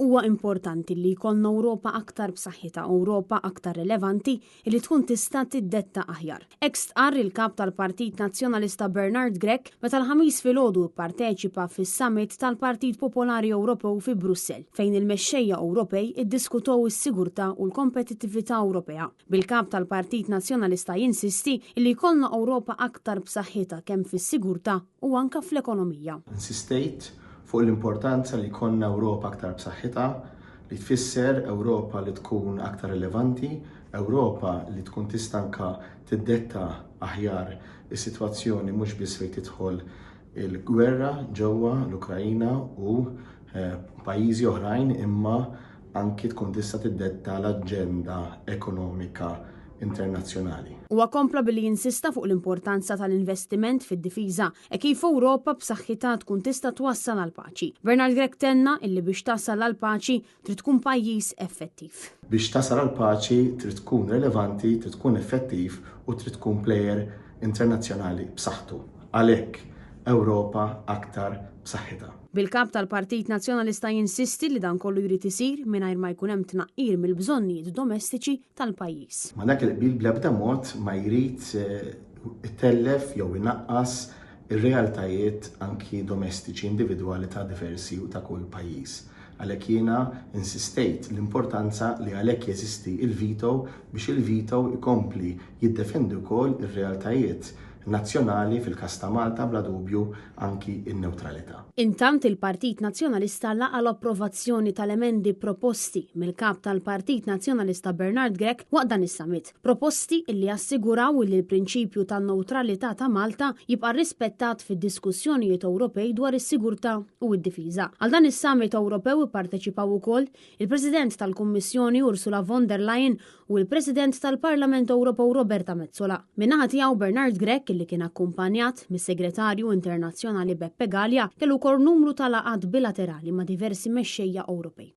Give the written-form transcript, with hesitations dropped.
Huwa importanti li jkollna Ewropa aktar b'saħħitha, Ewropa aktar rilevanti li tkun tista' tiddetta aħjar. Hekk stqarr il-kap tal-Partit Nazzjonalista Bernard Grech meta l-ħamis filgħodu pparteċipa fis-Summit tal-Partit Popolari Ewropew fi Brussell, fejn il-mexxejja Ewropej iddiskutew is-sigurtà u l-kompetittività Ewropea. Bil-kap tal-Partit Nazzjonalista jinsisti li jkollna Ewropa aktar b'saħħitha kemm fis-sigurtà u anke fl-ekonomija. Insistejt fuq l-importanza li jkollna Ewropa aktar b'saħħitha, li tfisser Ewropa li tkun aktar rilevanti, Ewropa li tkun tista' anke tiddetta aħjar is-sitwazzjoni mhux biss fejn tidħol il-gwerra ġewwa l-Ukrajina u pajjiżi oħrajn, imma anki tkun tista' tiddetta l-aġenda ekonomika internazzjonali. Huwa kompla billi jinsista fuq l-importanza tal-investiment fid-difiża e kif Ewropa b'saħħitha tkun tista' twassal għal paċi. Bernard Grech tenna illi biex tasal għal paċi trid tkun pajjiż effettiv. Biex tasal għal paċi trid tkun rilevanti, trid tkun effettiv u trid tkun plejer internazzjonali b'saħħtu. Għalhekk Ewropa aktar b'saħħitha. Bil-kap tal-Partit Nazzjonalista jinsisti li dan kollu jrid isir mingħajr ma jkun hemm tnaqqir mill-bżonnijiet domestiċi tal-pajjiż. Ma dak il-qbil bl-ebda mod ma jrid itellef jew inaqqas ir-realtajiet anki domestiċi individwali ta' diversi u ta' kull pajjiż. Għalhekk jiena insistejt l-importanza li għalhekk jeżisti il-vito biex il-vito ikompli jiddefendi wkoll ir-realtajiet nazzjonali fil-każ ta' Malta bla dubju anki in-newtralità. Intant il-Partit Nazzjonalista laqa l-approvazzjoni tal-emendi proposti mill-kap tal-Partit Nazzjonalista Bernard Grech waqt dan is-summit. Proposti li assiguraw li l-prinċipju tan-newtralità ta' Malta jibqa' rispettat fid-diskussjonijiet Ewropej dwar is-sigurtà u d-difiża. Għal dan is-summit Ewropew ipparteċipaw ukoll il-President tal-Kummissjoni Ursula von der Leyen u l-President tal-Parlament Ewropew Roberta Metsola. Min-naħa tiegħu Bernard Grech li kien akkumpanjat mis-Segretarju Internazzjonali Beppe Gallia kellu wkoll numru ta' laqgħat bilaterali ma' diversi mexxejja Ewropej.